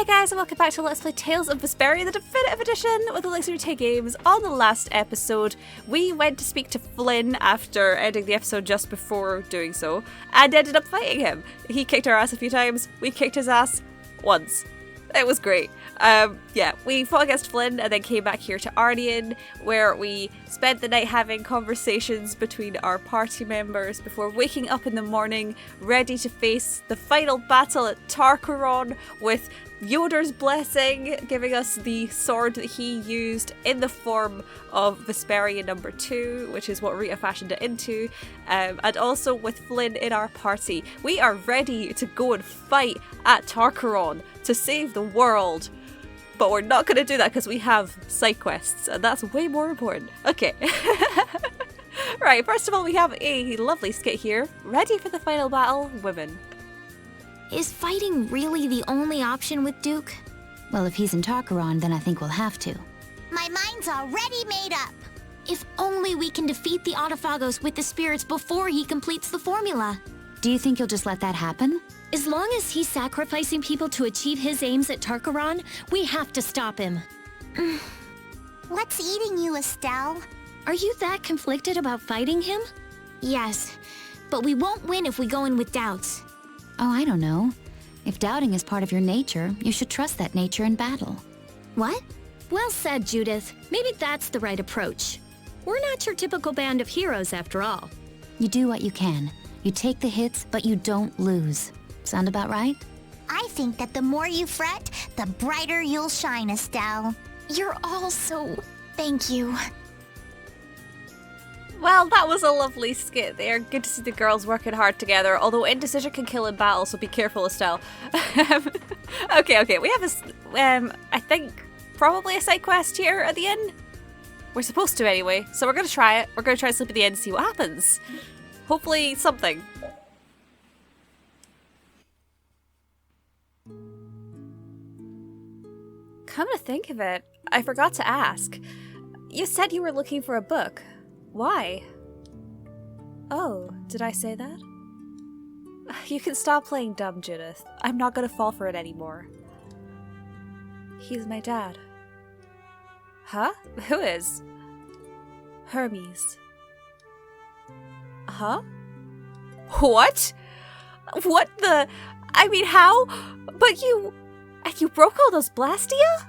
Hey guys, and welcome back to Let's Play Tales of Vesperia, the definitive edition with Elixir 2 games. On the last episode, we went to speak to Flynn after ending the episode just before doing so, and ended up fighting him. He kicked our ass a few times, we kicked his ass once. It was great. We fought against Flynn and then came back here to Aurnion, where we spent the night having conversations between our party members before waking up in the morning, ready to face the final battle at Tarkaron with Yoder's blessing, giving us the sword that he used in the form of Vesperia number 2, which is what Rita fashioned it into, and also with Flynn in our party. We are ready to go and fight at Tarkaron to save the world. But we're not going to do that because we have side quests, and that's way more important. Okay. Right, first of all, we have a lovely skit here. Ready for the final battle, women. Is fighting really the only option with Duke? Well, if he's in Tarkaron, then I think we'll have to. My mind's already made up. If only we can defeat the Autophagos with the spirits before he completes the formula. Do you think you'll just let that happen? As long as he's sacrificing people to achieve his aims at Tarkaron, we have to stop him. What's eating you, Estelle? Are you that conflicted about fighting him? Yes, but we won't win if we go in with doubts. Oh, I don't know. If doubting is part of your nature, you should trust that nature in battle. What? Well said, Judith. Maybe that's the right approach. We're not your typical band of heroes, after all. You do what you can. You take the hits, but you don't lose. Sound about right? I think that the more you fret, the brighter you'll shine, Estelle. You're all so... Thank you. Well, that was a lovely skit there. Good to see the girls working hard together, although indecision can kill in battle, so be careful, Estelle. Okay, we have I think, probably a side quest here at the end. We're supposed to anyway, so we're going to try it. We're going to try to sleep at the end and see what happens. Hopefully something. Come to think of it, I forgot to ask. You said you were looking for a book. Why? Oh, did I say that? You can stop playing dumb, Judith. I'm not gonna fall for it anymore. He's my dad. Huh? Who is? Hermes. Huh? What? What the? I mean, how? But you broke all those blastia?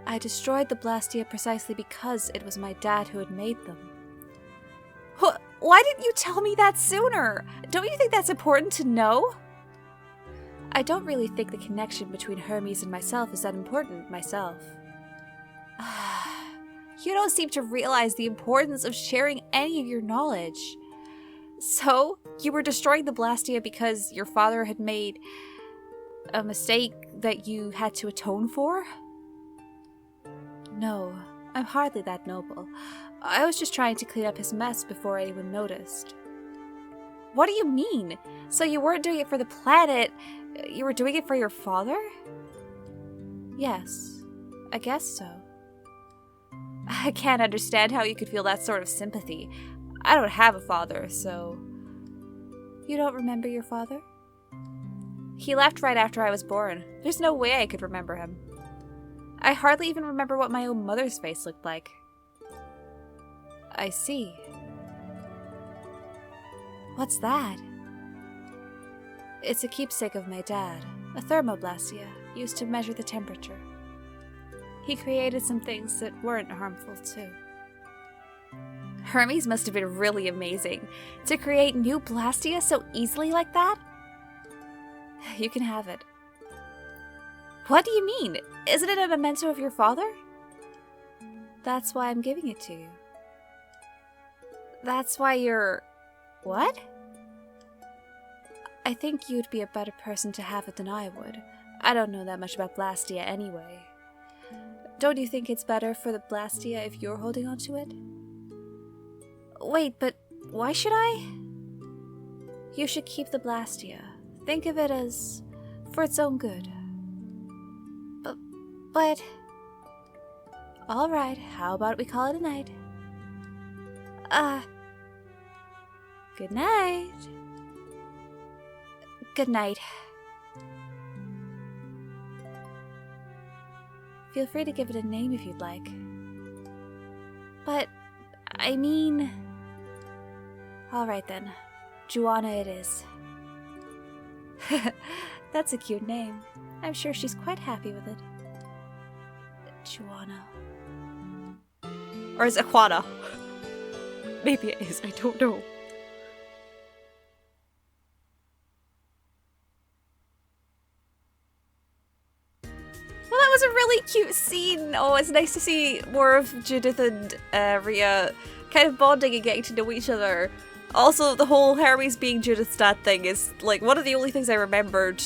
I destroyed the blastia precisely because it was my dad who had made them. Why didn't you tell me that sooner? Don't you think that's important to know? I don't really think the connection between Hermes and myself is that important myself. You don't seem to realize the importance of sharing any of your knowledge. So, you were destroying the blastia because your father had made a mistake that you had to atone for? No, I'm hardly that noble. I was just trying to clean up his mess before anyone noticed. What do you mean? So you weren't doing it for the planet, you were doing it for your father? Yes, I guess so. I can't understand how you could feel that sort of sympathy. I don't have a father, so... You don't remember your father? He left right after I was born. There's no way I could remember him. I hardly even remember what my own mother's face looked like. I see. What's that? It's a keepsake of my dad, a thermoblastia, used to measure the temperature. He created some things that weren't harmful too. Hermes must have been really amazing, to create new blastia so easily like that? You can have it. What do you mean? Isn't it a memento of your father? That's why I'm giving it to you. That's why you're... What? I think you'd be a better person to have it than I would. I don't know that much about blastia anyway. Don't you think it's better for the blastia if you're holding on to it? Wait, but why should I? You should keep the blastia. Think of it as for its own good. But... Alright, how about we call it a night? Good night. Good night. Feel free to give it a name if you'd like. But, I mean... Alright then. Joanna it is. That's a cute name. I'm sure she's quite happy with it. Joanna. Or is it Juana? Maybe it is, I don't know. Well, that was a really cute scene. Oh, it's nice to see more of Judith and Rita kind of bonding and getting to know each other. Also, the whole Hermes being Judith's dad thing is like one of the only things I remembered,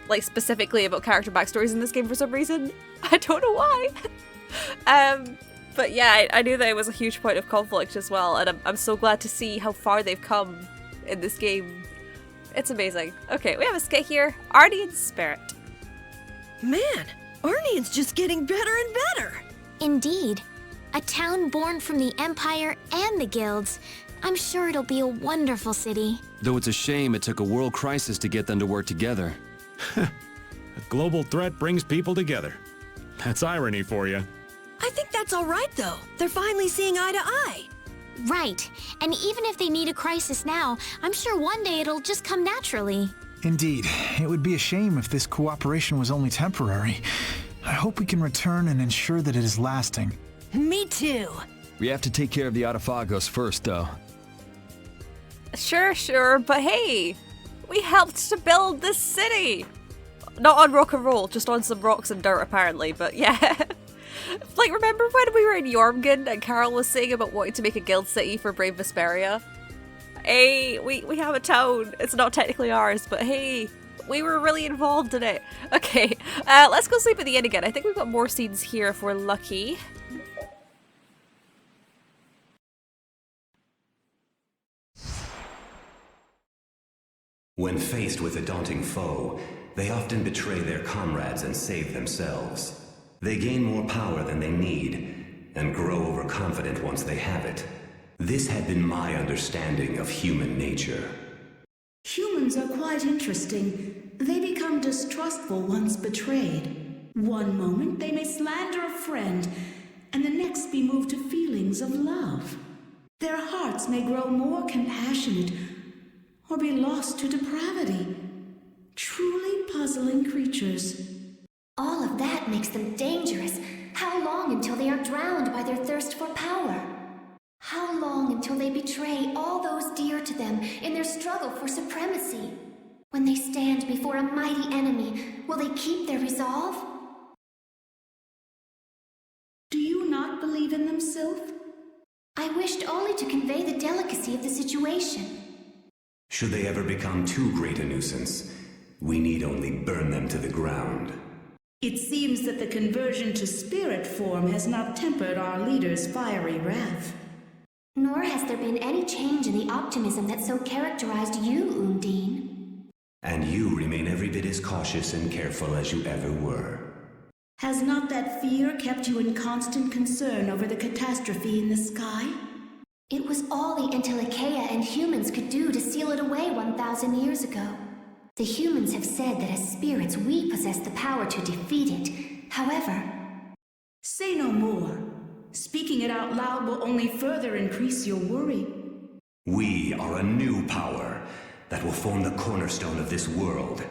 like specifically about character backstories in this game for some reason. I don't know why. But yeah, I knew that it was a huge point of conflict as well, and I'm so glad to see how far they've come in this game. It's amazing. Okay, we have a skit here. Aurnion's spirit. Man, Aurnion's just getting better and better. Indeed. A town born from the Empire and the Guilds. I'm sure it'll be a wonderful city. Though it's a shame it took a world crisis to get them to work together. A global threat brings people together. That's irony for you. I think that's all right, though. They're finally seeing eye to eye. Right. And even if they need a crisis now, I'm sure one day it'll just come naturally. Indeed. It would be a shame if this cooperation was only temporary. I hope we can return and ensure that it is lasting. Me too. We have to take care of the Autophagos first, though. Sure, but hey, we helped to build this city. Not on rock and roll, just on some rocks and dirt apparently, but yeah. Like, remember when we were in Jormungand and Karol was saying about wanting to make a guild city for Brave Vesperia? Hey, we have a town. It's not technically ours, but hey, we were really involved in it. Okay, let's go sleep at the inn again. I think we've got more scenes here if we're lucky. When faced with a daunting foe, they often betray their comrades and save themselves. They gain more power than they need, and grow overconfident once they have it. This had been my understanding of human nature. Humans are quite interesting. They become distrustful once betrayed. One moment they may slander a friend, and the next be moved to feelings of love. Their hearts may grow more compassionate, or be lost to depravity. Truly puzzling creatures. All of that makes them dangerous. How long until they are drowned by their thirst for power? How long until they betray all those dear to them in their struggle for supremacy? When they stand before a mighty enemy, will they keep their resolve? Do you not believe in them, Sylph? I wished only to convey the delicacy of the situation. Should they ever become too great a nuisance, we need only burn them to the ground. It seems that the conversion to spirit form has not tempered our leader's fiery wrath. Nor has there been any change in the optimism that so characterized you, Undine. And you remain every bit as cautious and careful as you ever were. Has not that fear kept you in constant concern over the catastrophe in the sky? It was all the Entelecheia and humans could do to seal it away 1,000 years ago. The humans have said that as spirits we possess the power to defeat it. However... Say no more. Speaking it out loud will only further increase your worry. We are a new power that will form the cornerstone of this world.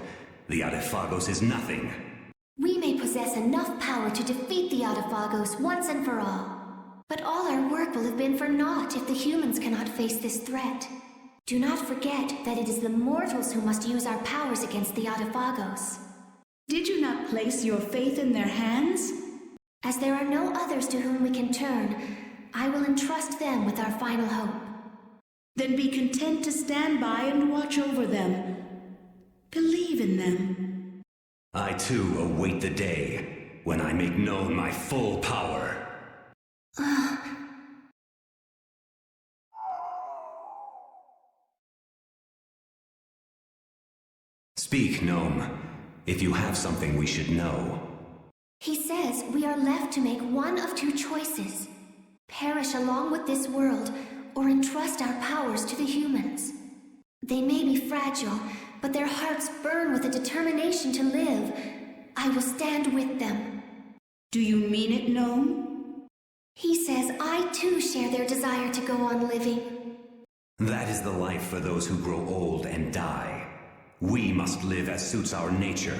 The Autophagos is nothing. We may possess enough power to defeat the Autophagos once and for all. But all our work will have been for naught if the humans cannot face this threat. Do not forget that it is the mortals who must use our powers against the Autophagos. Did you not place your faith in their hands? As there are no others to whom we can turn, I will entrust them with our final hope. Then be content to stand by and watch over them. Believe in them. I too await the day when I make known my full power. Speak, Gnome, if you have something we should know. He says we are left to make one of two choices. Perish along with this world, or entrust our powers to the humans. They may be fragile, but their hearts burn with a determination to live. I will stand with them. Do you mean it, Gnome? He says I too share their desire to go on living. That is the life for those who grow old and die. We must live as suits our nature.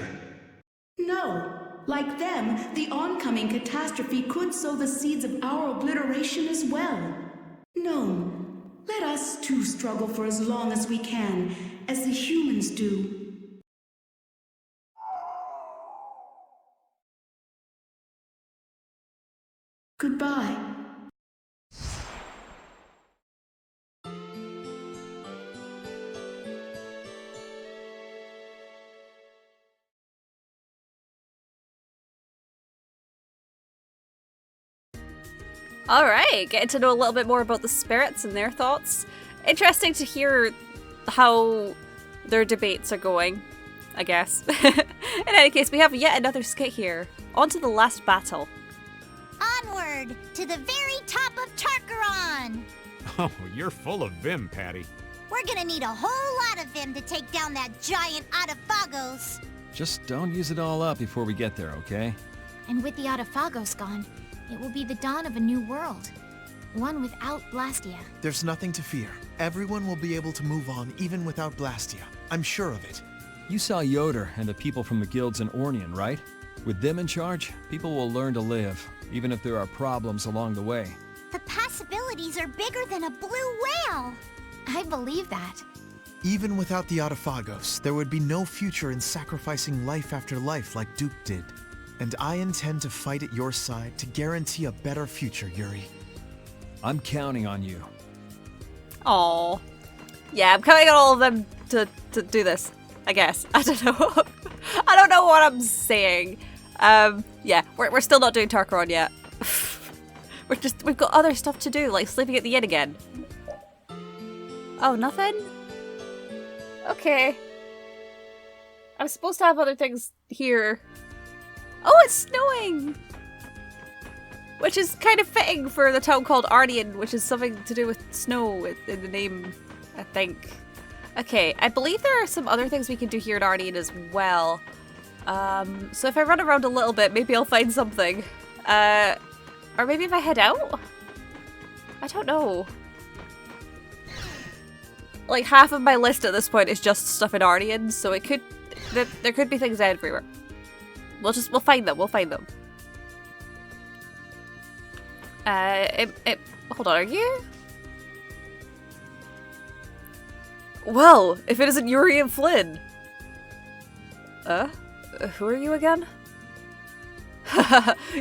No. Like them, the oncoming catastrophe could sow the seeds of our obliteration as well. Gnome, let us too struggle for as long as we can, as the humans do. Goodbye. Alright, getting to know a little bit more about the spirits and their thoughts. Interesting to hear how their debates are going, I guess. In any case, we have yet another skit here. On to the last battle. Onward to the very top of Tarkaron! Oh, you're full of vim, Patty. We're gonna need a whole lot of vim to take down that giant Autophagos. Just don't use it all up before we get there, okay? And with the Autophagos gone, it will be the dawn of a new world. One without Blastia. There's nothing to fear. Everyone will be able to move on even without Blastia. I'm sure of it. You saw Yoder and the people from the guilds in Aurnion, right? With them in charge, people will learn to live, even if there are problems along the way. The possibilities are bigger than a blue whale. I believe that. Even without the Autophagos, there would be no future in sacrificing life after life like Duke did. And I intend to fight at your side to guarantee a better future, Yuri. I'm counting on you. Aww. Yeah, I'm counting on all of them to do this, I guess. I don't know. I don't know what I'm saying. Yeah, we're still not doing Tarkaron yet. We've got other stuff to do, like sleeping at the inn again. Oh, nothing? Okay. I'm supposed to have other things here. Oh, it's snowing! Which is kind of fitting for the town called Aurnion, which is something to do with snow in the name, I think. Okay, I believe there are some other things we can do here at Aurnion as well. So if I run around a little bit, maybe I'll find something. Or maybe if I head out? I don't know. Like, half of my list at this point is just stuff in Aurnion, so it could... There could be things everywhere. We'll find them, we'll find them. Hold on, are you? Well, if it isn't Yuri and Flynn. Who are you again?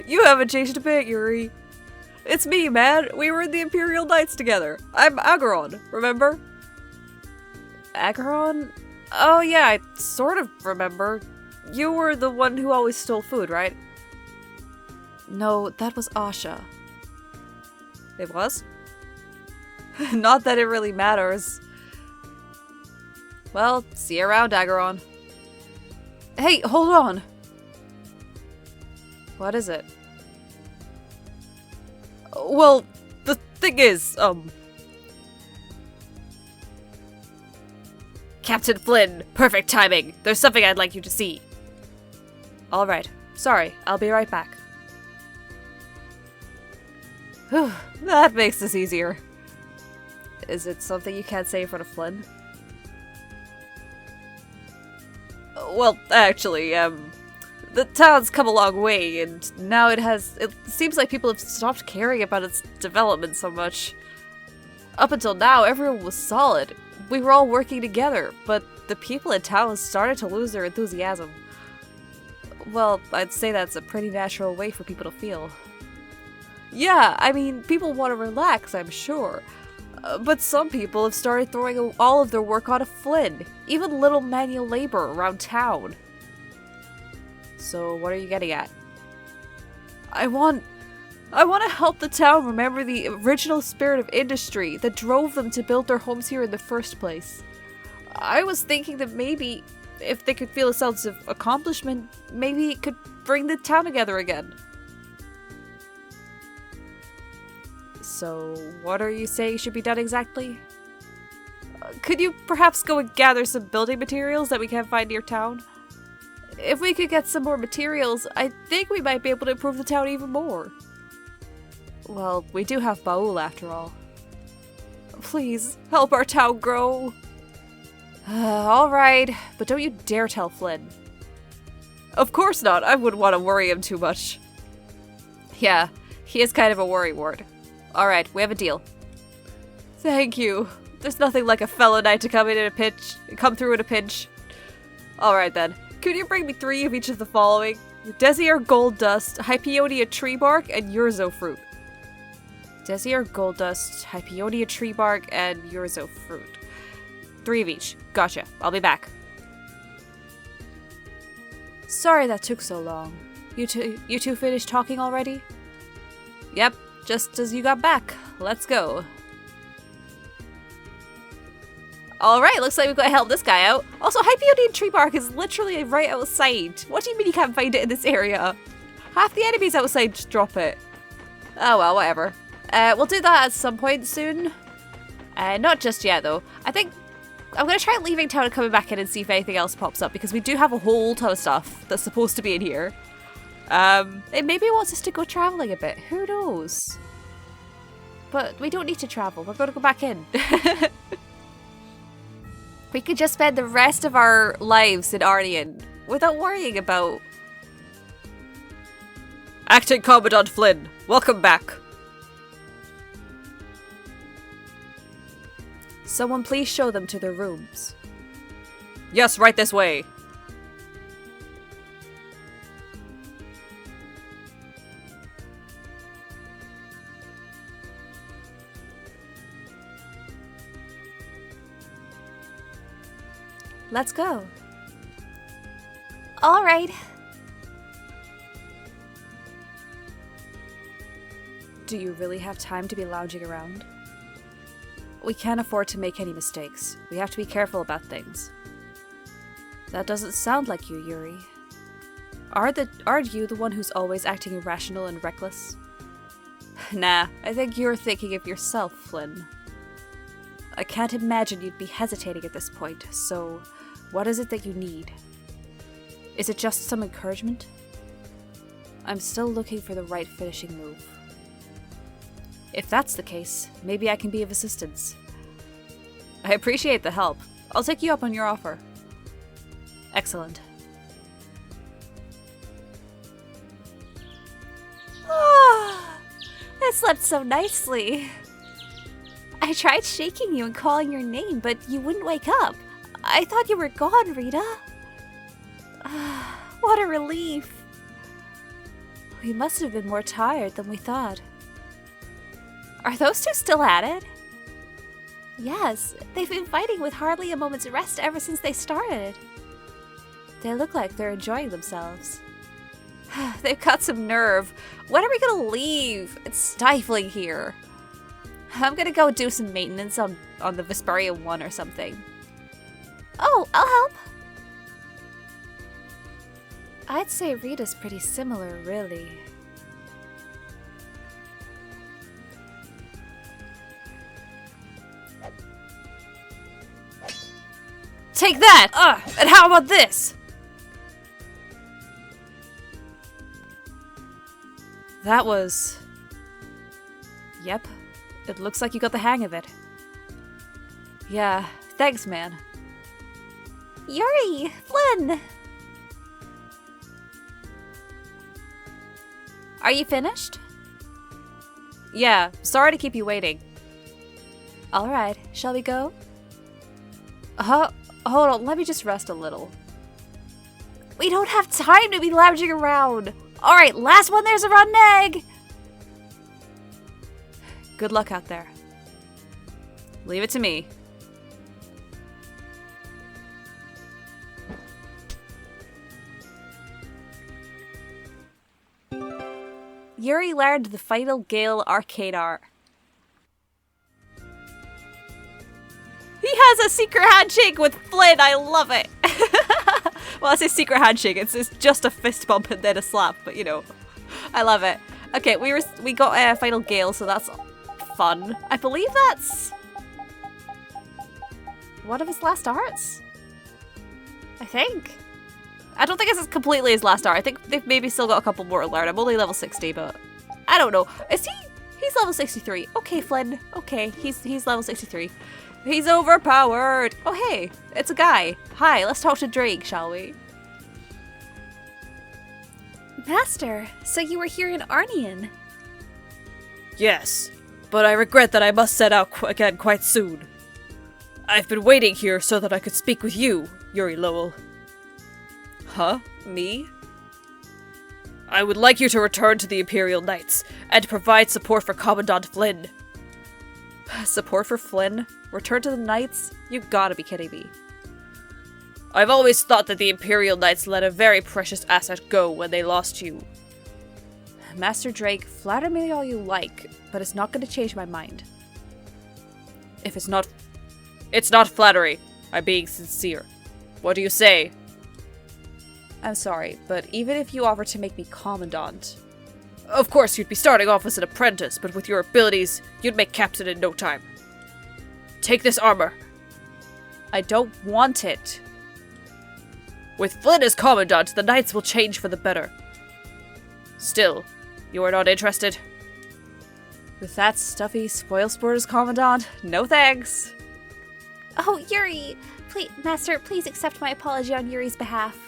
You haven't changed a bit, Yuri. It's me, man. We were in the Imperial Knights together. I'm Agaron, remember? Agaron? Oh yeah, I sort of remember. You were the one who always stole food, right? No, that was Asha. It was? Not that it really matters. Well, see you around, Agaron. Hey, hold on! What is it? Well, the thing is, Captain Flynn, perfect timing. There's something I'd like you to see. Alright, sorry, I'll be right back. Whew, that makes this easier. Is it something you can't say in front of Flynn? Well, actually, the town's come a long way, and now it seems like people have stopped caring about its development so much. Up until now, everyone was solid. We were all working together, but the people in town started to lose their enthusiasm. Well, I'd say that's a pretty natural way for people to feel. Yeah, I mean, people want to relax, I'm sure. But some people have started throwing all of their work onto Flynn, even little manual labor around town. So what are you getting at? I want to help the town remember the original spirit of industry that drove them to build their homes here in the first place. I was thinking that maybe, if they could feel a sense of accomplishment, maybe it could bring the town together again. So, what are you saying should be done exactly? Could you perhaps go and gather some building materials that we can find near town? if we could get some more materials, I think we might be able to improve the town even more. Well, we do have Baul after all. Please, help our town grow. Alright, but don't you dare tell Flynn. Of course not, I wouldn't want to worry him too much. Yeah, he is kind of a worrywart. Alright, we have a deal. Thank you. There's nothing like a fellow knight to come through in a pinch. Alright then, could you bring me 3 of each of the following? Desier gold dust, Hypeonia tree bark, and Urzo fruit. Desier gold dust, Hypeonia tree bark, and Urzo fruit. 3 of each. Gotcha. I'll be back. Sorry that took so long. You two finished talking already? Yep, just as you got back. Let's go. Alright, looks like we've got to help this guy out. Also, Hypeonian tree bark is literally right outside. What do you mean you can't find it in this area? Half the enemies outside just drop it. Oh well, whatever. We'll do that at some point soon. Not just yet though. I think I'm going to try leaving town and coming back in and see if anything else pops up, because we do have a whole ton of stuff that's supposed to be in here. It maybe wants us to go traveling a bit. Who knows? But we don't need to travel. We're going to go back in. We could just spend the rest of our lives in Aurnion without worrying about... Acting Commandant Flynn, welcome back. Someone please show them to their rooms. Yes, right this way. Let's go. All right. Do you really have time to be lounging around? We can't afford to make any mistakes. We have to be careful about things. That doesn't sound like you, Yuri. Aren't you the one who's always acting irrational and reckless? Nah, I think you're thinking of yourself, Flynn. I can't imagine you'd be hesitating at this point, so what is it that you need? Is it just some encouragement? I'm still looking for the right finishing move. If that's the case, maybe I can be of assistance. I appreciate the help. I'll take you up on your offer. Excellent. Ah, I slept so nicely. I tried shaking you and calling your name, but you wouldn't wake up. I thought you were gone, Rita. What a relief. We must have been more tired than we thought. Are those two still at it? Yes, they've been fighting with hardly a moment's rest ever since they started. They look like they're enjoying themselves. They've got some nerve. When are we gonna leave? It's stifling here. I'm gonna go do some maintenance on the Vesperia 1 or something. Oh, I'll help. I'd say Rita's pretty similar, really. Take that! And how about this? That was... Yep. It looks like you got the hang of it. Yeah, thanks, man. Yuri! Flynn! Are you finished? Yeah, sorry to keep you waiting. Alright, shall we go? Hold on, let me just rest a little. We don't have time to be lounging around! Alright, last one there's a rotten egg! Good luck out there. Leave it to me. Yuri learned the final Gale arcane art. He has a secret handshake with Flynn, I love it! Well, I say secret handshake, it's just a fist bump and then a slap, but you know. I love it. Okay, we got a final Gale, so that's fun. I believe that's one of his last arts? I think. I don't think it's as completely as last hour. I think they've maybe still got a couple more to learn. I'm only level 60, but I don't know. Is he? He's level 63. Okay, Flynn. Okay, he's level 63. He's overpowered. Oh, hey, it's a guy. Hi, let's talk to Drake, shall we? Master, so you were here in Aurnion. Yes, but I regret that I must set out again quite soon. I've been waiting here so that I could speak with you, Yuri Lowell. Huh? Me? I would like you to return to the Imperial Knights and provide support for Commandant Flynn. Support for Flynn? Return to the Knights? You gotta be kidding me. I've always thought that the Imperial Knights let a very precious asset go when they lost you. Master Drake, flatter me all you like, but it's not gonna change my mind. If it's not flattery. I'm being sincere. What do you say? I'm sorry, but even if you offer to make me Commandant... Of course, you'd be starting off as an apprentice, but with your abilities, you'd make captain in no time. Take this armor. I don't want it. With Flynn as Commandant, the Knights will change for the better. Still, you are not interested? With that stuffy spoilsport as Commandant? No thanks. Oh, Yuri! Please, Master, please accept my apology on Yuri's behalf.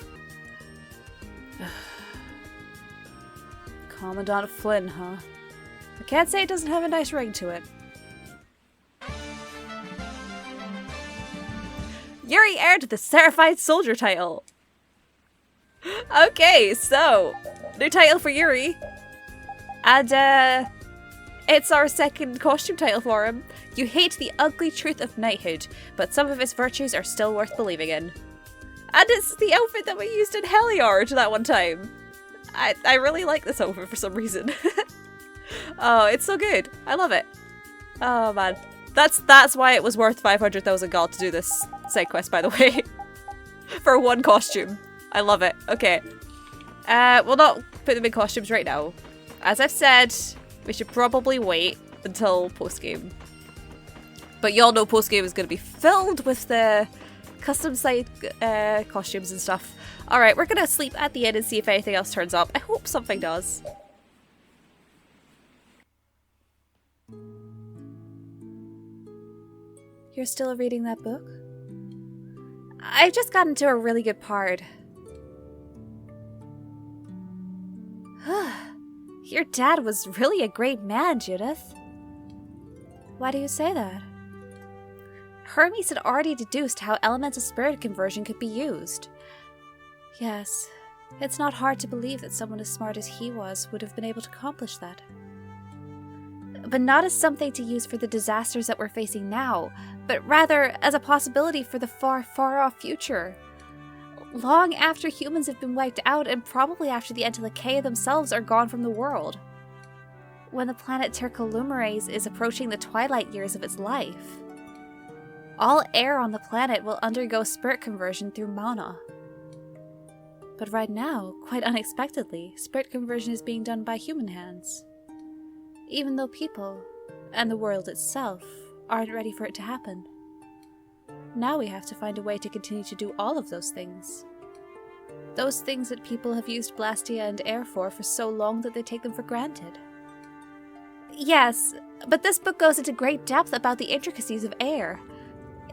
Commandant Flynn, huh? I can't say it doesn't have a nice ring to it. Yuri earned the Certified Soldier title. Okay, so new title for Yuri. And it's our second costume title for him. You hate the ugly truth of knighthood, but some of its virtues are still worth believing in. And it's the outfit that we used in Heliard that one time. I really like this outfit for some reason. Oh, it's so good. I love it. Oh man. That's why it was worth 500,000 gold to do this side quest, by the way. For one costume. I love it. Okay. We'll not put them in costumes right now. As I've said, we should probably wait until post-game. But y'all know post-game is going to be filled with the custom side costumes and stuff. Alright, we're going to sleep at the end and see if anything else turns up. I hope something does. You're still reading that book? I've just gotten to a really good part. Your dad was really a great man, Judith. Why do you say that? Hermes had already deduced how elemental spirit conversion could be used. Yes, it's not hard to believe that someone as smart as he was would have been able to accomplish that. But not as something to use for the disasters that we're facing now, but rather as a possibility for the far, far off future. Long after humans have been wiped out and probably after the Entelecheia themselves are gone from the world. When the planet Tercolumeres is approaching the twilight years of its life. All air on the planet will undergo spirit conversion through mana. But right now, quite unexpectedly, spirit conversion is being done by human hands. Even though people, and the world itself, aren't ready for it to happen. Now we have to find a way to continue to do all of those things. Those things that people have used blastia and air for so long that they take them for granted. Yes, but this book goes into great depth about the intricacies of air.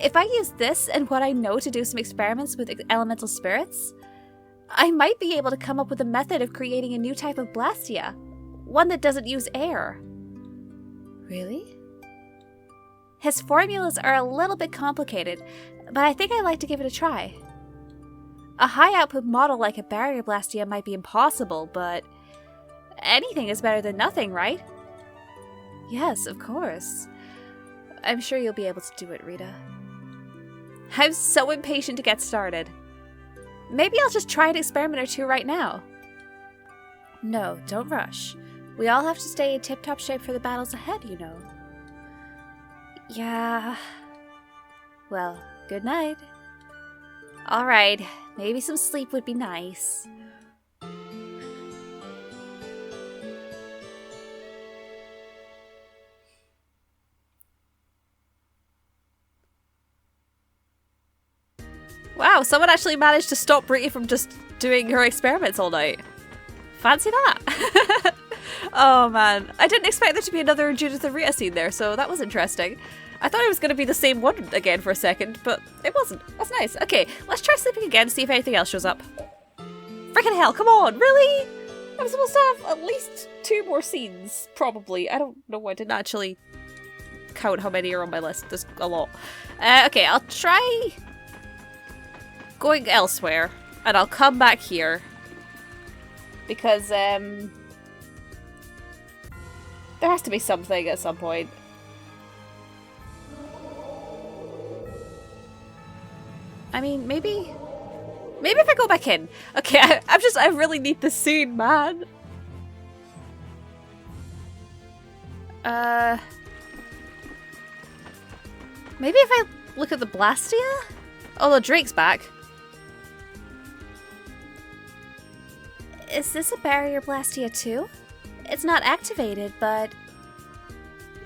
If I use this and what I know to do some experiments with elemental spirits, I might be able to come up with a method of creating a new type of blastia. One that doesn't use air. Really? His formulas are a little bit complicated, but I think I'd like to give it a try. A high-output model like a barrier blastia might be impossible, but anything is better than nothing, right? Yes, of course. I'm sure you'll be able to do it, Rita. I'm so impatient to get started. Maybe I'll just try an experiment or two right now. No, don't rush. We all have to stay in tip-top shape for the battles ahead, you know. Yeah. Well, good night. Alright, maybe some sleep would be nice. Wow, someone actually managed to stop Rita from just doing her experiments all night. Fancy that. Oh man, I didn't expect there to be another Judith and Rita scene there, so that was interesting. I thought it was going to be the same one again for a second, but it wasn't. That's nice. Okay, let's try sleeping again to see if anything else shows up. Freaking hell, come on, really? I'm supposed to have at least 2 more scenes, probably. I don't know, I didn't actually count how many are on my list. There's a lot. Okay, I'll try going elsewhere, and I'll come back here. Because, there has to be something at some point. I mean, maybe if I go back in. Okay, I really need this scene, man. Maybe if I look at the blastia? Oh, the Drake's back. Is this a barrier blastia too? It's not activated, but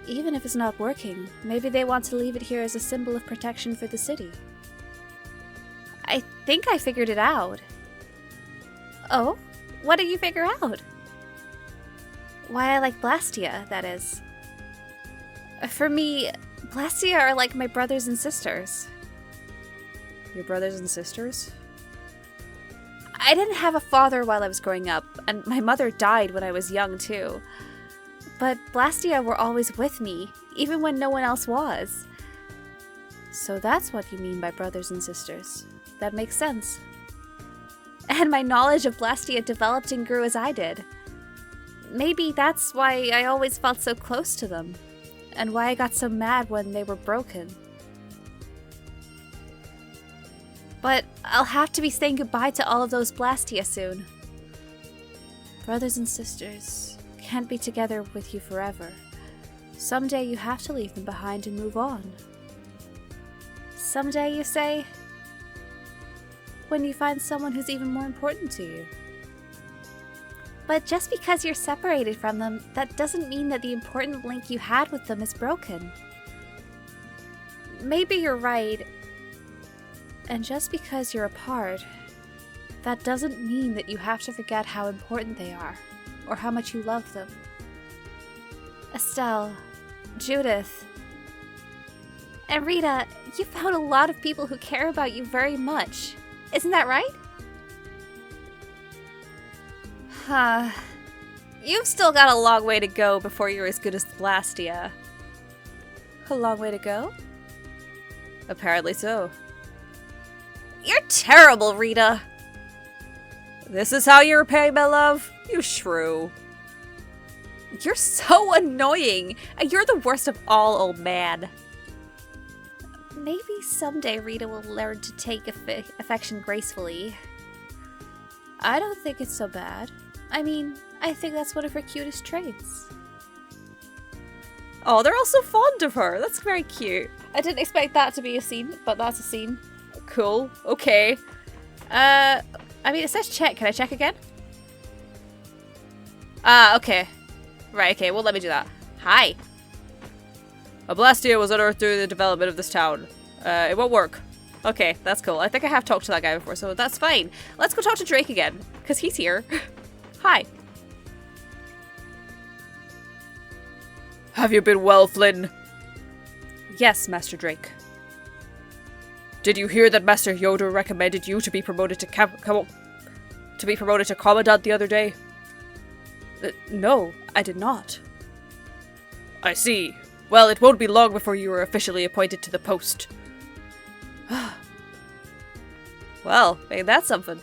even if it's not working, maybe they want to leave it here as a symbol of protection for the city. I think I figured it out. Oh? What did you figure out? Why I like blastia, that is. For me, blastia are like my brothers and sisters. Your brothers and sisters? I didn't have a father while I was growing up, and my mother died when I was young too. But blastia were always with me, even when no one else was. So that's what you mean by brothers and sisters. That makes sense. And my knowledge of blastia developed and grew as I did. Maybe that's why I always felt so close to them, and why I got so mad when they were broken. But I'll have to be saying goodbye to all of those blastia soon. Brothers and sisters can't be together with you forever. Someday you have to leave them behind and move on. Someday, you say? When you find someone who's even more important to you. But just because you're separated from them, that doesn't mean that the important link you had with them is broken. Maybe you're right. And just because you're apart, that doesn't mean that you have to forget how important they are, or how much you love them. Estelle, Judith, and Rita, you found a lot of people who care about you very much. Isn't that right? Huh. You've still got a long way to go before you're as good as the blastia. A long way to go? Apparently so. You're terrible, Rita! This is how you repay my love? You shrew. You're so annoying! You're the worst of all, old man. Maybe someday Rita will learn to take affection gracefully. I don't think it's so bad. I mean, I think that's one of her cutest traits. Oh, they're all so fond of her. That's very cute. I didn't expect that to be a scene, but that's a scene. Cool. Okay. I mean, it says check. Can I check again? Ah, okay. Right, okay. Well, let me do that. Hi. A blastia was unearthed through the development of this town. It won't work. Okay, that's cool. I think I have talked to that guy before, so that's fine. Let's go talk to Drake again, because he's here. Hi. Have you been well, Flynn? Yes, Master Drake. Did you hear that Master Yoda recommended you to be promoted to Commandant the other day? No, I did not. I see. Well, it won't be long before you are officially appointed to the post. Well, ain't that something?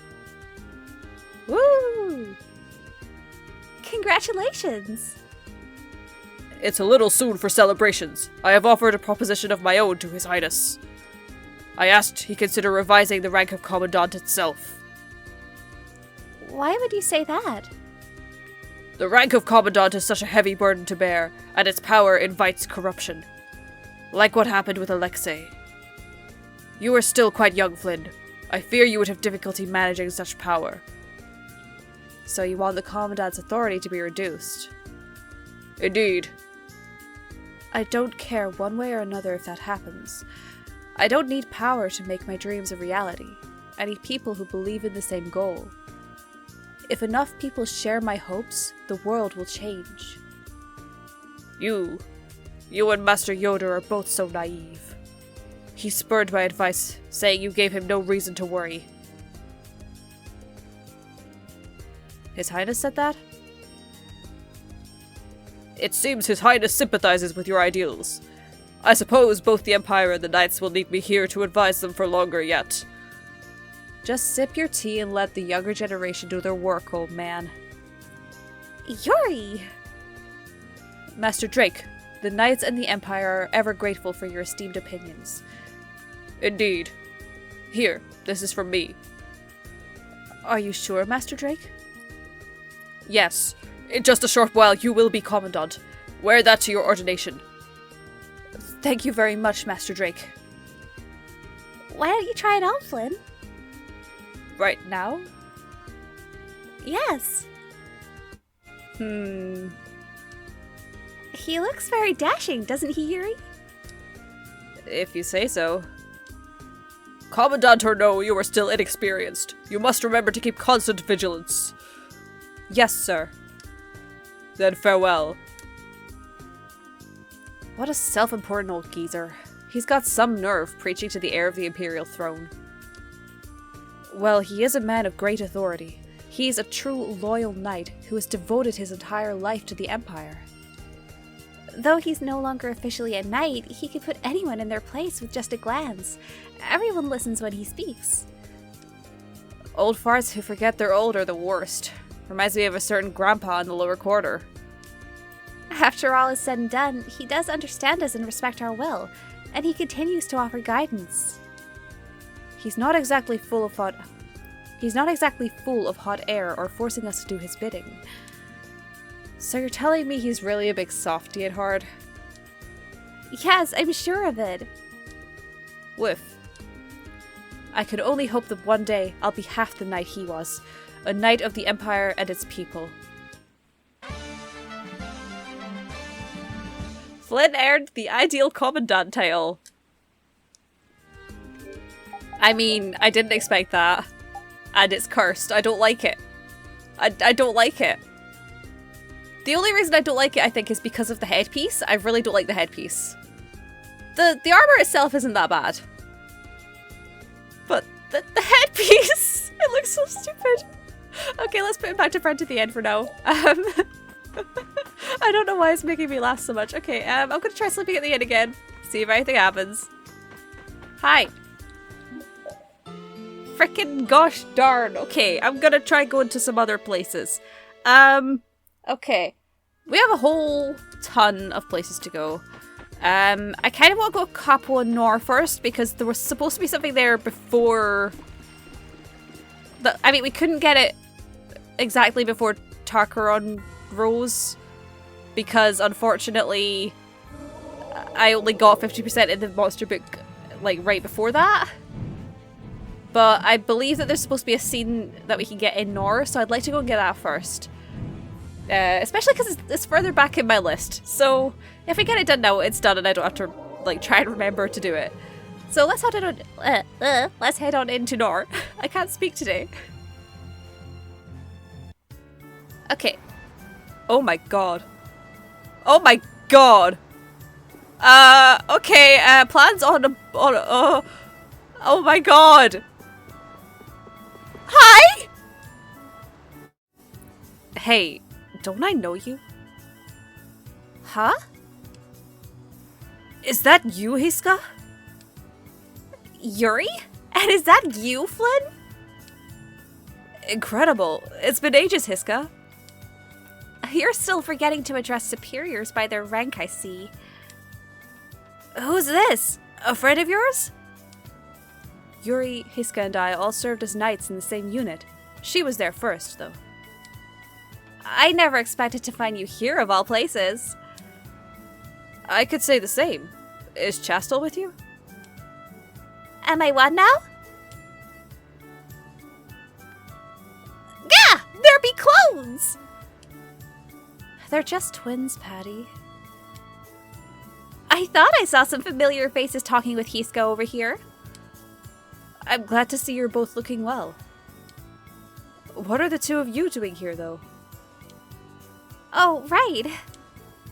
Woo! Congratulations! It's a little soon for celebrations. I have offered a proposition of my own to His Highness. I asked he consider revising the rank of Commandant itself. Why would you say that? The rank of Commandant is such a heavy burden to bear, and its power invites corruption. Like what happened with Alexei. You are still quite young, Flynn. I fear you would have difficulty managing such power. So you want the Commandant's authority to be reduced? Indeed. I don't care one way or another if that happens. I don't need power to make my dreams a reality. I need people who believe in the same goal. If enough people share my hopes, the world will change. You and Master Yoda are both so naive. He spurned my advice, saying you gave him no reason to worry. His Highness said that? It seems His Highness sympathizes with your ideals. I suppose both the Empire and the Knights will need me here to advise them for longer yet. Just sip your tea and let the younger generation do their work, old man. Yuri! Master Drake, the Knights and the Empire are ever grateful for your esteemed opinions. Indeed. Here, this is from me. Are you sure, Master Drake? Yes. In just a short while, you will be Commandant. Wear that to your ordination. Thank you very much, Master Drake. Why don't you try it on, Flynn? Right now? Yes. Hmm. He looks very dashing, doesn't he, Yuri? If you say so. Commandant or no, you are still inexperienced. You must remember to keep constant vigilance. Yes, sir. Then farewell. What a self-important old geezer. He's got some nerve preaching to the heir of the Imperial throne. Well, he is a man of great authority. He's a true loyal knight who has devoted his entire life to the Empire. Though he's no longer officially a knight, he can put anyone in their place with just a glance. Everyone listens when he speaks. Old farts who forget they're old are the worst. Reminds me of a certain grandpa in the lower quarter. After all is said and done, he does understand us and respect our will, and he continues to offer guidance. He's not exactly full of hot air or forcing us to do his bidding. So you're telling me he's really a big softie at heart? Yes, I'm sure of it. Whiff. I could only hope that one day I'll be half the knight he was, a knight of the Empire and its people. Flynn earned the ideal Commandant title. I mean, I didn't expect that. And it's cursed. I don't like it. I don't like it. The only reason I don't like it, I think, is because of the headpiece. I really don't like the headpiece. The armor itself isn't that bad. But the headpiece! It looks so stupid. Okay, let's put it back to front at the end for now. I don't know why it's making me laugh so much. Okay, I'm gonna try sleeping at the end again. See if anything happens. Hi. Frickin' gosh darn. Okay, I'm gonna try going to some other places. Okay. We have a whole ton of places to go. I kind of want to go Capua Nor first because there was supposed to be something there before... I mean, we couldn't get it exactly before Tarkaron rose because, unfortunately, I only got 50% in the monster book, like, right before that. But I believe that there's supposed to be a scene that we can get in Nor, so I'd like to go and get that first. Especially because it's further back in my list. So if we get it done now, it's done and I don't have to like try and remember to do it. So let's head on into Nor. I can't speak today. Okay. Oh my god. Oh my god. Okay, plans on oh my god. Hi! Hey, don't I know you? Huh? Is that you, Hiska? Yuri? And is that you, Flynn? Incredible. It's been ages, Hiska. You're still forgetting to address superiors by their rank, I see. Who's this? A friend of yours? Yuri, Hiska, and I all served as knights in the same unit. She was there first, though. I never expected to find you here, of all places. I could say the same. Is Chastel with you? Am I what now? Yeah! There be clones! They're just twins, Patty. I thought I saw some familiar faces talking with Hiska over here. I'm glad to see you're both looking well. What are the two of you doing here, though? Oh, right.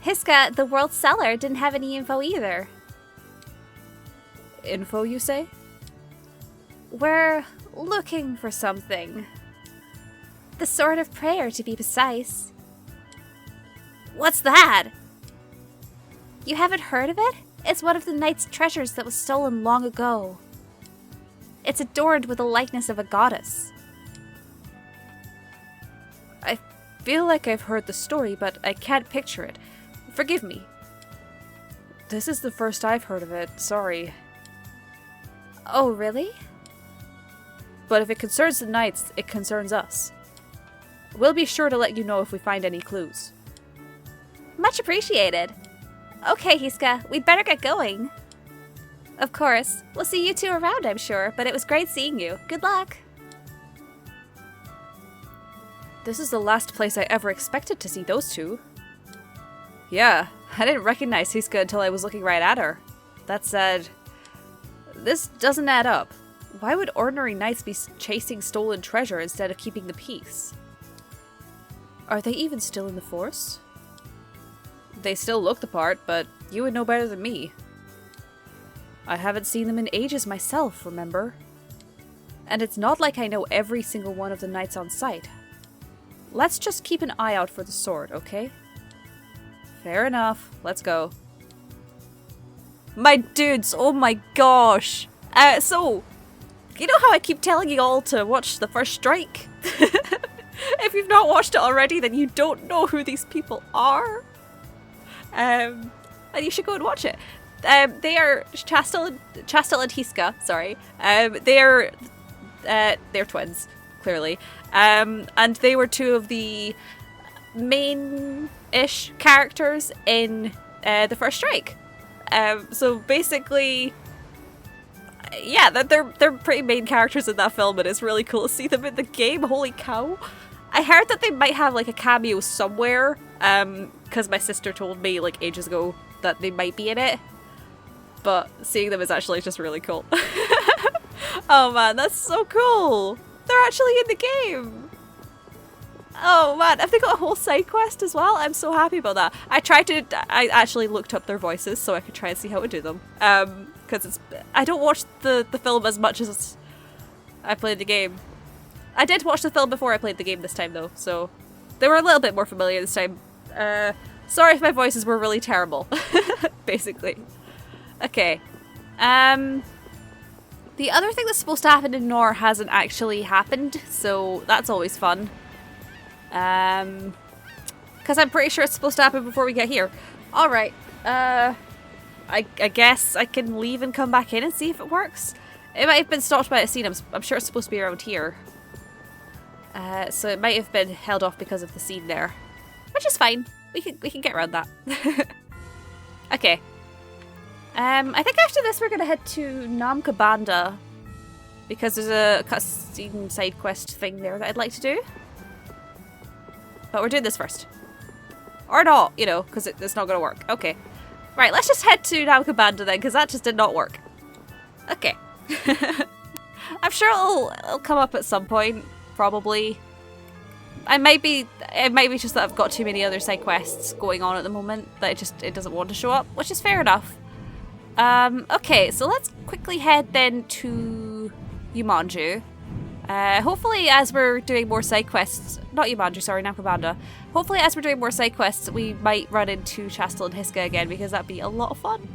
Hiska, the world seller, didn't have any info either. Info, you say? We're looking for something. The Sword of Prayer, to be precise. What's that? You haven't heard of it? It's one of the knight's treasures that was stolen long ago. It's adorned with the likeness of a goddess. I feel like I've heard the story, but I can't picture it. Forgive me. This is the first I've heard of it, sorry. Oh, really? But if it concerns the knights, it concerns us. We'll be sure to let you know if we find any clues. Much appreciated. Okay, Hiska, we'd better get going. Of course. We'll see you two around, I'm sure, but it was great seeing you. Good luck. This is the last place I ever expected to see those two. Yeah, I didn't recognize Hiska until I was looking right at her. That said, this doesn't add up. Why would ordinary knights be chasing stolen treasure instead of keeping the peace? Are they even still in the force? They still look the part, but you would know better than me. I haven't seen them in ages myself, remember? And it's not like I know every single one of the knights on site. Let's just keep an eye out for the sword, okay? Fair enough. Let's go. My dudes, oh my gosh. So, you know how I keep telling you all to watch The First Strike? If you've not watched it already, then you don't know who these people are. And you should go and watch it. They are Chastel and Hiska, sorry. They're twins, clearly. And they were two of the main-ish characters in The First Strike. So basically, yeah, they're pretty main characters in that film, and it's really cool to see them in the game. Holy cow. I heard that they might have like a cameo somewhere, because my sister told me like ages ago that they might be in it. But seeing them is actually just really cool. Oh man, that's so cool! They're actually in the game! Oh man, have they got a whole side quest as well? I'm so happy about that. I actually looked up their voices so I could try and see how to do them. Because I don't watch the film as much as I played the game. I did watch the film before I played the game this time though, so they were a little bit more familiar this time. Sorry if my voices were really terrible, basically. Okay. The other thing that's supposed to happen in Nor hasn't actually happened, so that's always fun. Because I'm pretty sure it's supposed to happen before we get here. Alright, I guess I can leave and come back in and see if it works. It might have been stopped by a scene. I'm sure it's supposed to be around here. So it might have been held off because of the scene there. Which is fine. We can get around that. Okay. I think after this we're gonna head to Namkabanda, because there's a cutscene side quest thing there that I'd like to do. But we're doing this first. Or not, you know, because it's not gonna work. Okay. Right, let's just head to Namkabanda then, because that just did not work. Okay. I'm sure it'll come up at some point, probably. It might be just that I've got too many other side quests going on at the moment that it doesn't want to show up, which is fair enough. Okay, so let's quickly head then to Yumanju. Hopefully as we're doing more side quests, not Yumanju, sorry, Namkabanda. Hopefully as we're doing more side quests, we might run into Chastel and Hiska again, because that'd be a lot of fun.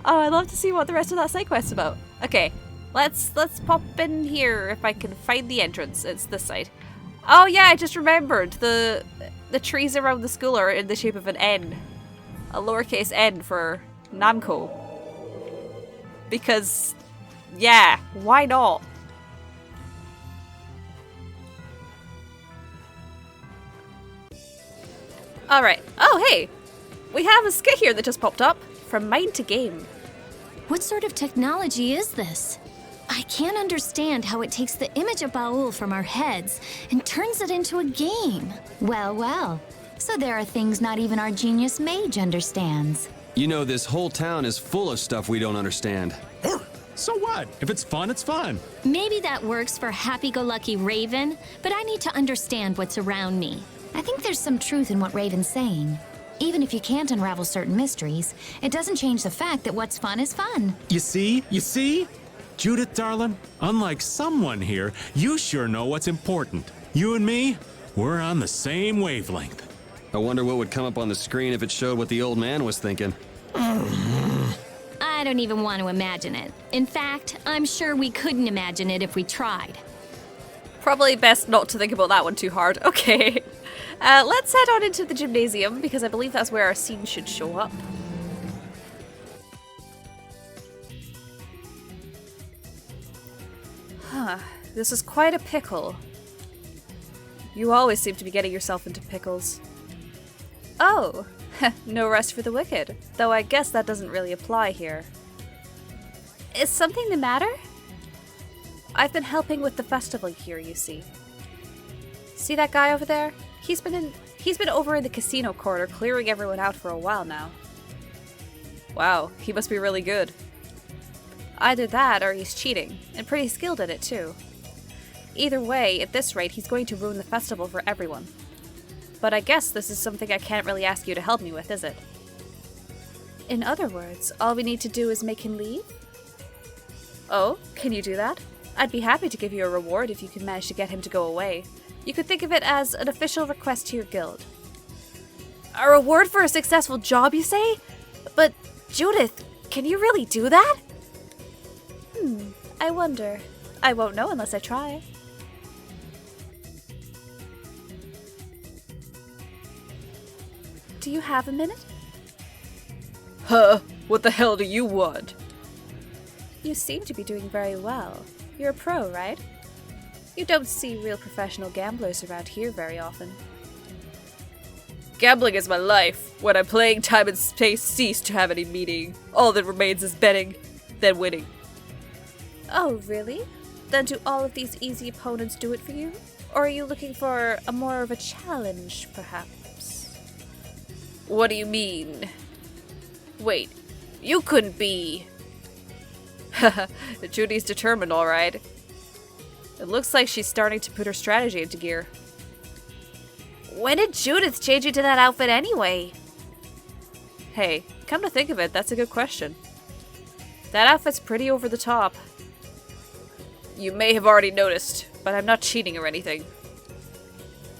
Oh, I'd love to see what the rest of that side quest's about. Okay, let's pop in here if I can find the entrance. It's this side. Oh yeah, I just remembered. The trees around the school are in the shape of an N. A lowercase n for Namco. Because, yeah, why not? Alright. Oh, hey! We have a skit here that just popped up. From Mind to Game. What sort of technology is this? I can't understand how it takes the image of Baul from our heads and turns it into a game. Well, well. So there are things not even our genius mage understands. You know, this whole town is full of stuff we don't understand. So what? If it's fun, it's fun. Maybe that works for happy-go-lucky Raven, but I need to understand what's around me. I think there's some truth in what Raven's saying. Even if you can't unravel certain mysteries, it doesn't change the fact that what's fun is fun. You see? You see? Judith, darling, unlike someone here, you sure know what's important. You and me, we're on the same wavelength. I wonder what would come up on the screen if it showed what the old man was thinking. I don't even want to imagine it. In fact, I'm sure we couldn't imagine it if we tried. Probably best not to think about that one too hard. Okay. Let's head on into the gymnasium, because I believe that's where our scene should show up. Huh. This is quite a pickle. You always seem to be getting yourself into pickles. Oh, no rest for the wicked. Though I guess that doesn't really apply here. Is something the matter? I've been helping with the festival here, you see. See that guy over there? He's been over in the casino corner clearing everyone out for a while now. Wow, he must be really good. Either that or he's cheating, and pretty skilled at it too. Either way, at this rate, he's going to ruin the festival for everyone. But I guess this is something I can't really ask you to help me with, is it? In other words, all we need to do is make him leave? Oh, can you do that? I'd be happy to give you a reward if you can manage to get him to go away. You could think of it as an official request to your guild. A reward for a successful job, you say? But, Judith, can you really do that? I wonder. I won't know unless I try. Do you have a minute? Huh? What the hell do you want? You seem to be doing very well. You're a pro, right? You don't see real professional gamblers around here very often. Gambling is my life. When I'm playing, time and space cease to have any meaning. All that remains is betting, then winning. Oh, really? Then do all of these easy opponents do it for you? Or are you looking for a more of a challenge, perhaps? What do you mean? Wait, you couldn't be... Judy's determined, all right. It looks like she's starting to put her strategy into gear. When did Judith change into that outfit anyway? Hey, come to think of it, that's a good question. That outfit's pretty over the top. You may have already noticed, but I'm not cheating or anything.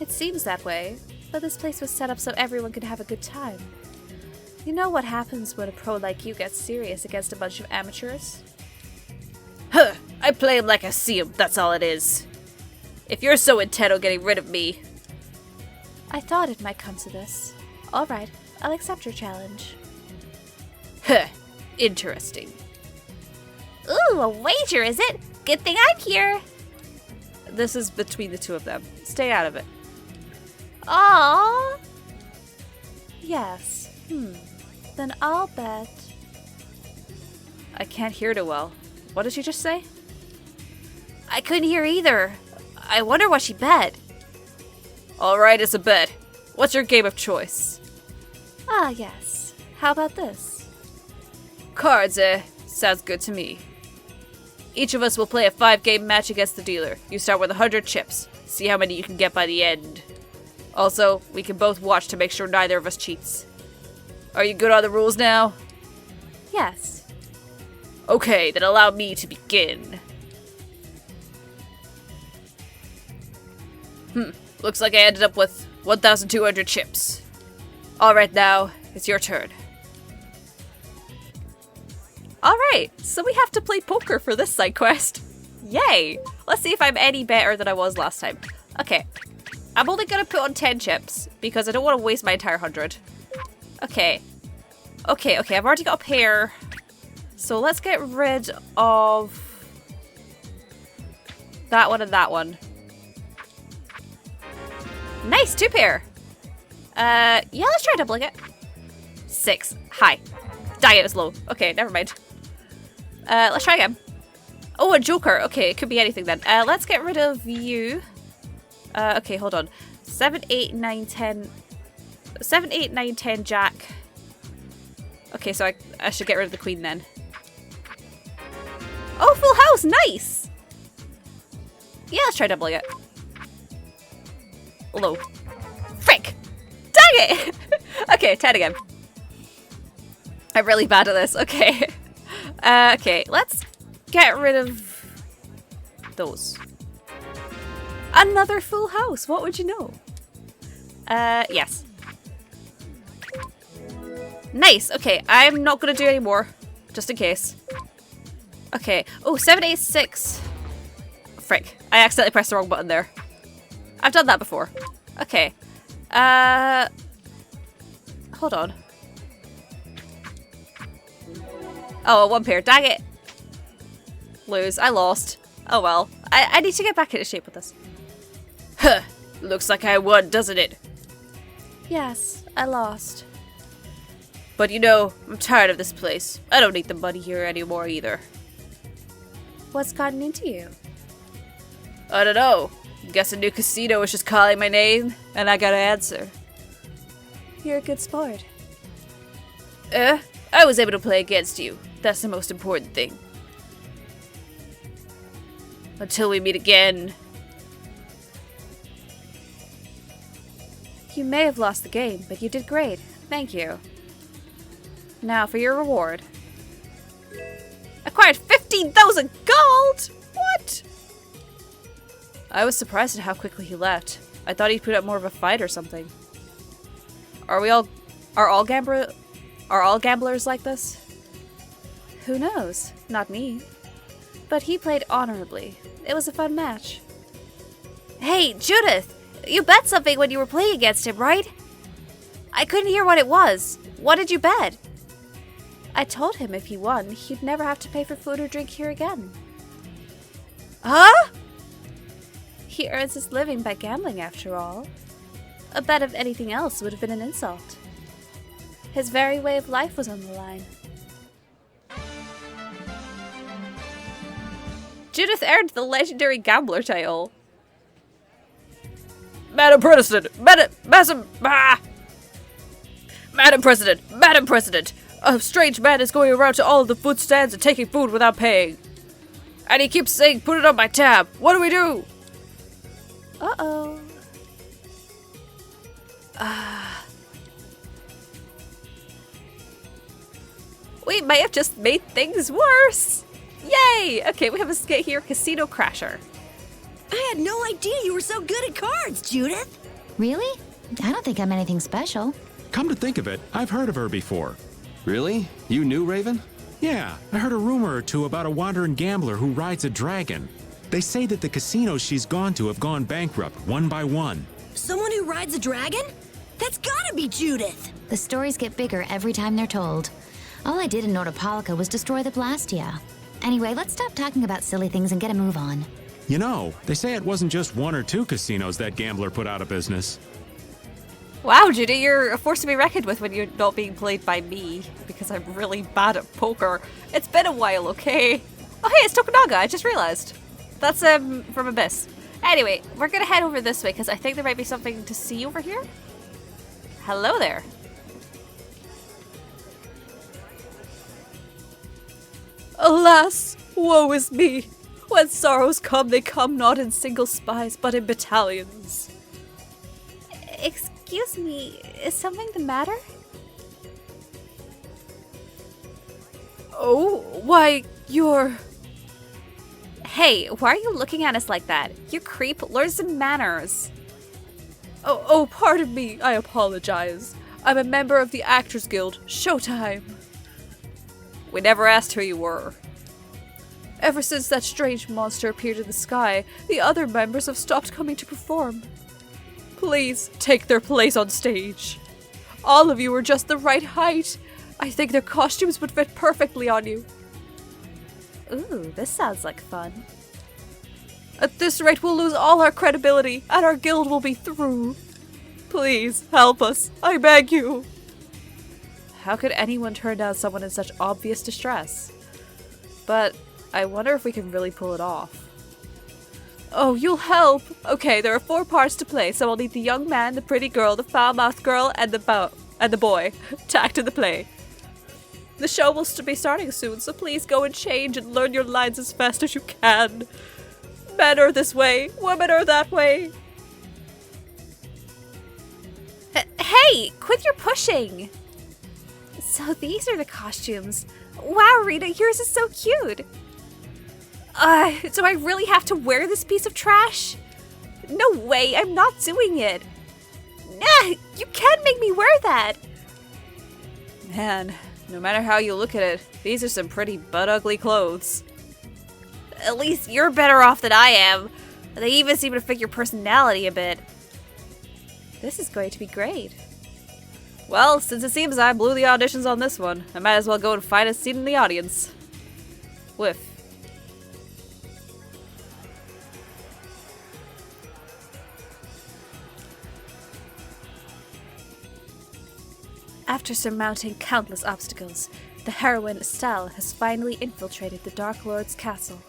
It seems that way, but this place was set up so everyone could have a good time. You know what happens when a pro like you gets serious against a bunch of amateurs? Huh! I play him like I see him, that's all it is. If you're so intent on getting rid of me... I thought it might come to this. Alright, I'll accept your challenge. Huh, interesting. Ooh, a wager, is it? Good thing I'm here. This is between the two of them. Stay out of it. Aww. Yes. Then I'll bet. I can't hear too well. What did she just say? I couldn't hear either. I wonder what she bet. Alright, it's a bet. What's your game of choice? Ah, yes. How about this? Cards, eh? Sounds good to me. Each of us will play a 5-game match against the dealer. You start with 100 chips. See how many you can get by the end. Also, we can both watch to make sure neither of us cheats. Are you good on the rules now? Yes. Okay, then allow me to begin. Looks like I ended up with 1,200 chips. Alright now, it's your turn. Alright, so we have to play poker for this side quest. Yay! Let's see if I'm any better than I was last time. Okay, I'm only gonna put on 10 chips because I don't want to waste my entire 100. Okay, I've already got a pair. So let's get rid of that one and that one. Nice, 2 pair. Yeah, let's try doubling it. 6. Hi. Dang it, was low. Okay, never mind. Let's try again. Oh, a joker. Okay, it could be anything then. Let's get rid of you. Okay, hold on. 7, 8, 9, 10. 7, 8, 9, 10, jack. Okay, so I should get rid of the queen then. Oh, full house, nice! Yeah, let's try doubling it. Low. Frick! Dang it! Okay, 10 again. I'm really bad at this, okay. Okay, let's get rid of those. Another full house, what would you know? Yes. Nice, okay, I'm not gonna do any more, just in case. Okay, oh, 786. Frick, I accidentally pressed the wrong button there. I've done that before. Okay, hold on. Oh, one pair, dang it. Lose, I lost. Oh well, I need to get back into shape with this. Huh, looks like I won, doesn't it? Yes, I lost. But you know, I'm tired of this place. I don't need the money here anymore either. What's gotten into you? I don't know. Guess a new casino was just calling my name, and I gotta answer. You're a good sport. I was able to play against you. That's the most important thing. Until we meet again. You may have lost the game, but you did great. Thank you. Now for your reward. Acquired 15,000 gold! What? I was surprised at how quickly he left. I thought he'd put up more of a fight or something. Are all gamblers like this? Who knows? Not me. But he played honorably. It was a fun match. Hey, Judith! You bet something when you were playing against him, right? I couldn't hear what it was. What did you bet? I told him if he won, he'd never have to pay for food or drink here again. Huh? He earns his living by gambling, after all. A bet of anything else would have been an insult. His very way of life was on the line. Judith earned the legendary gambler title. Madam President! Madam President! A strange man is going around to all of the food stands and taking food without paying. And he keeps saying, put it on my tab. What do we do? Uh-oh. We may have just made things worse. Yay! Okay, we have a skit here, Casino Crasher. I had no idea you were so good at cards, Judith. Really? I don't think I'm anything special. Come to think of it, I've heard of her before. Really? You knew Raven? Yeah, I heard a rumor or two about a wandering gambler who rides a dragon. They say that the casinos she's gone to have gone bankrupt one by one. Someone who rides a dragon? That's gotta be Judith! The stories get bigger every time they're told. All I did in Nordopolica was destroy the blastia. Anyway, let's stop talking about silly things and get a move on. You know, they say it wasn't just one or two casinos that gambler put out of business. Wow, Judy, you're a force to be reckoned with when you're not being played by me, because I'm really bad at poker. It's been a while, okay? Oh hey, it's Tokunaga, I just realized. That's from Abyss. Anyway, we're gonna head over this way, because I think there might be something to see over here. Hello there. Alas, woe is me. When sorrows come, they come not in single spies, but in battalions. Excuse me, is something the matter? Oh, why, you're... Hey, why are you looking at us like that? You creep, learn some manners. Oh, pardon me, I apologize. I'm a member of the Actors Guild, Showtime. We never asked who you were. Ever since that strange monster appeared in the sky, the other members have stopped coming to perform. Please, take their place on stage. All of you are just the right height. I think their costumes would fit perfectly on you. Ooh, this sounds like fun. At this rate, we'll lose all our credibility, and our guild will be through. Please, help us. I beg you. How could anyone turn down someone in such obvious distress? But I wonder if we can really pull it off. Oh, you'll help! Okay, there are 4 parts to play, so I'll need the young man, the pretty girl, the foul-mouthed girl, and the boy to act in the play. The show will be starting soon, so please go and change and learn your lines as fast as you can. Men are this way, women are that way. Hey, quit your pushing! So these are the costumes. Wow, Rita, yours is so cute. Do I really have to wear this piece of trash? No way, I'm not doing it. Nah, you can't make me wear that. Man, no matter how you look at it, these are some pretty butt-ugly clothes. At least you're better off than I am. They even seem to fit your personality a bit. This is going to be great. Well, since it seems I blew the auditions on this one, I might as well go and find a seat in the audience. Whiff. After surmounting countless obstacles, the heroine Estelle has finally infiltrated the Dark Lord's castle.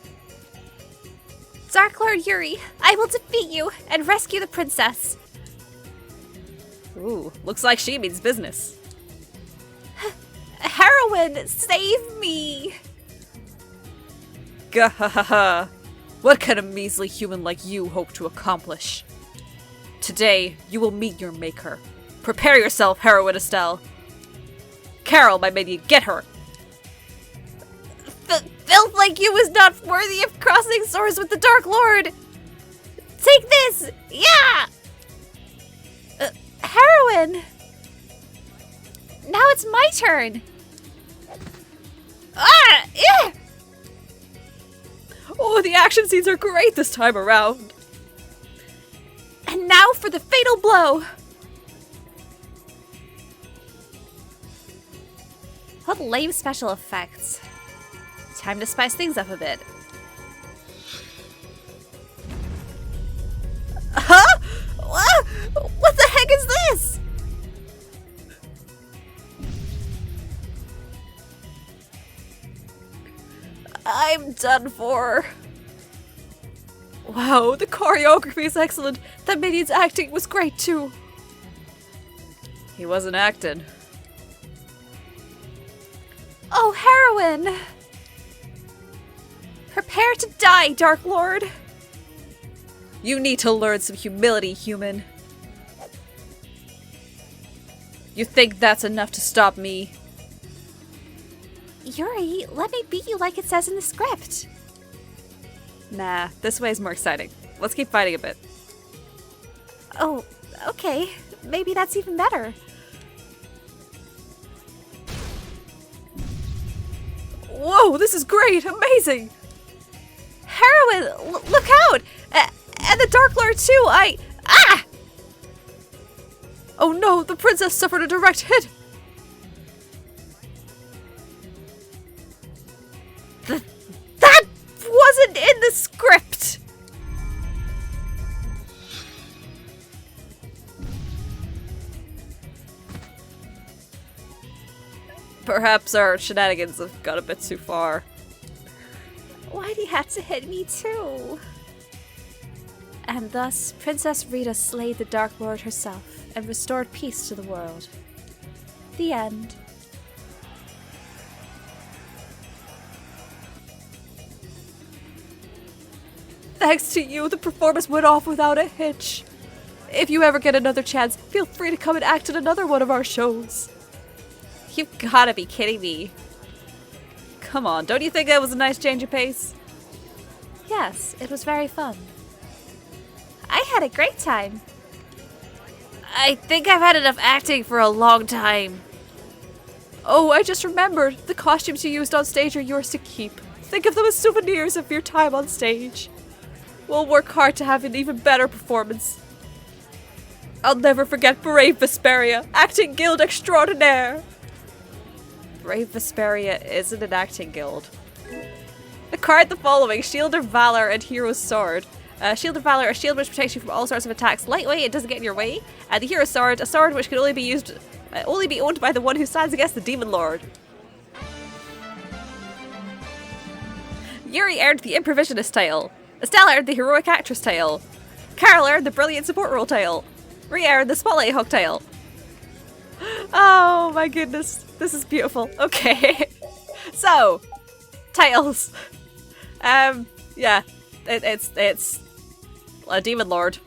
Dark Lord Yuri, I will defeat you and rescue the princess. Ooh, looks like she means business. Heroine, save me! Gahahaha. What can a measly human like you hope to accomplish? Today, you will meet your maker. Prepare yourself, heroine Estelle. Karol, my minion, get her! Filth like you is not worthy of crossing swords with the Dark Lord! Take this! Yeah! Heroine! Now it's my turn! Ah! Yeah! Oh, the action scenes are great this time around! And now for the fatal blow! What lame special effects. Time to spice things up a bit. Huh? What the heck is this? I'm done for. Wow, the choreography is excellent. That minion's acting was great too. He wasn't acting. Oh, heroine! Prepare to die, Dark Lord! You need to learn some humility, human. You think that's enough to stop me? Yuri, let me beat you like it says in the script. Nah, this way's more exciting. Let's keep fighting a bit. Oh, okay. Maybe that's even better. Whoa, this is great! Amazing! Heroine, look out! And the Dark Lord too, Ah! Oh no, the princess suffered a direct hit! That wasn't in the script! Perhaps our shenanigans have gone a bit too far. Why'd he have to hit me too? And thus, Princess Rita slayed the Dark Lord herself and restored peace to the world. The end. Thanks to you, the performance went off without a hitch. If you ever get another chance, feel free to come and act in another one of our shows. You've gotta be kidding me. Come on, don't you think that was a nice change of pace? Yes, it was very fun. I had a great time. I think I've had enough acting for a long time. Oh, I just remembered. The costumes you used on stage are yours to keep. Think of them as souvenirs of your time on stage. We'll work hard to have an even better performance. I'll never forget Brave Vesperia, acting guild extraordinaire. Brave Vesperia isn't an acting guild. Acquire the following: Shield of Valor and Hero's Sword. Shield of Valor, a shield which protects you from all sorts of attacks. Lightweight, it doesn't get in your way. The Hero's Sword, a sword which can only be owned by the one who stands against the Demon Lord. Yuri earned the Improvisionist title. Estelle earned the Heroic Actress title. Karol earned the Brilliant Support Role title. Rita earned the Spotlight Hook title. Oh my goodness, this is beautiful. Okay, so titles. Yeah, it's a demon lord.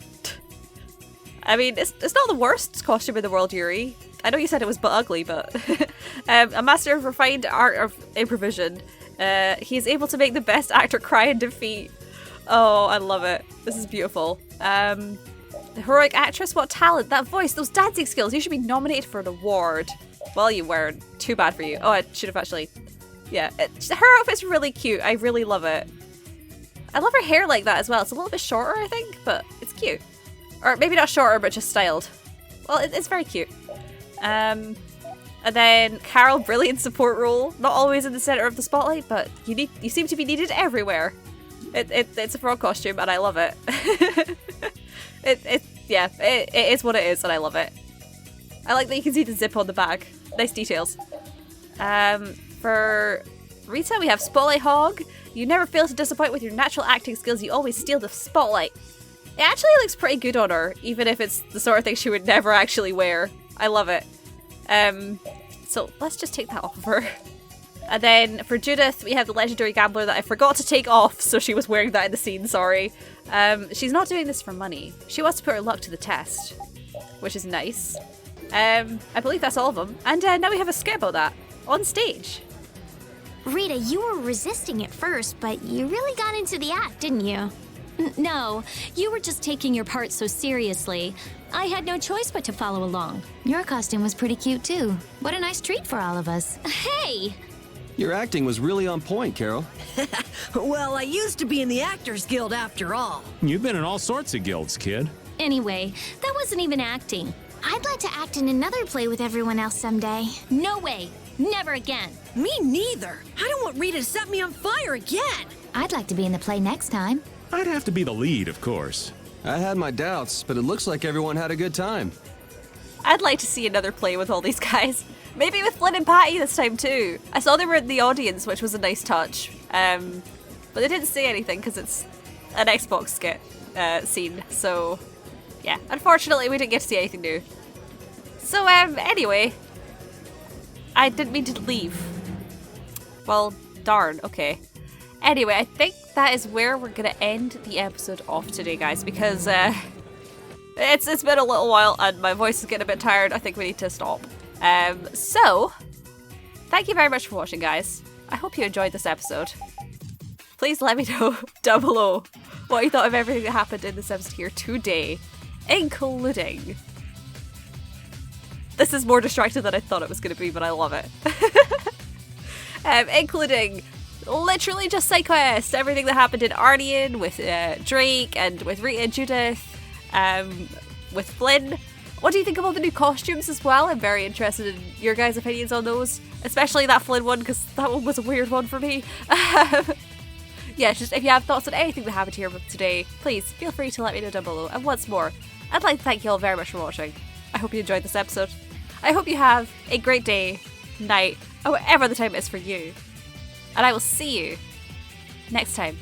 I mean, it's not the worst costume in the world, Yuri. I know you said it was but ugly, but a master of refined art of improvisation. He's able to make the best actor cry in defeat. Oh, I love it. This is beautiful. The heroic actress, what talent, that voice, those dancing skills. You should be nominated for an award. Well, you weren't. Too bad for you. Oh, I should have actually... Yeah, her outfit's really cute. I really love it. I love her hair like that as well. It's a little bit shorter, I think, but it's cute. Or maybe not shorter, but just styled. Well, it's very cute. And then Karol, brilliant support role. Not always in the center of the spotlight, but you seem to be needed everywhere. It's a frog costume, and I love it. It is what it is, and I love it. I like that you can see the zip on the back. Nice details. For Rita, we have Spotlight Hog. You never fail to disappoint with your natural acting skills. You always steal the spotlight. It actually looks pretty good on her, even if it's the sort of thing she would never actually wear. I love it. So let's just take that off of her. And then for Judith, we have the legendary gambler that I forgot to take off, so she was wearing that in the scene, sorry. She's not doing this for money. She wants to put her luck to the test, which is nice. I believe that's all of them. And now we have a skit about that on stage. Rita, you were resisting at first, but you really got into the act, didn't you? No, you were just taking your part so seriously. I had no choice but to follow along. Your costume was pretty cute, too. What a nice treat for all of us. Hey! Your acting was really on point, Karol. Well, I used to be in the Actors Guild after all. You've been in all sorts of guilds, kid. Anyway, that wasn't even acting. I'd like to act in another play with everyone else someday. No way! Never again! Me neither! I don't want Rita to set me on fire again! I'd like to be in the play next time. I'd have to be the lead, of course. I had my doubts, but it looks like everyone had a good time. I'd like to see another play with all these guys. Maybe with Flynn and Patty this time too. I saw they were in the audience, which was a nice touch. But they didn't say anything because it's an Xbox skit scene. So yeah, unfortunately we didn't get to see anything new. So anyway, I didn't mean to leave. Well, darn, okay. Anyway, I think that is where we're gonna end the episode off today, guys, because it's been a little while and my voice is getting a bit tired. I think we need to stop. So, thank you very much for watching, guys. I hope you enjoyed this episode. Please let me know down below what you thought of everything that happened in this episode here today, including... This is more distracting than I thought it was going to be, but I love it. Including literally just sidequest, everything that happened in Aurnion with Drake and with Rita and Judith, with Flynn. What do you think of all the new costumes as well? I'm very interested in your guys' opinions on those, especially that Flynn one, because that one was a weird one for me. Yeah, just if you have thoughts on anything that happened here today, please feel free to let me know down below. And once more, I'd like to thank you all very much for watching. I hope you enjoyed this episode. I hope you have a great day, night, or whatever the time is for you. And I will see you next time.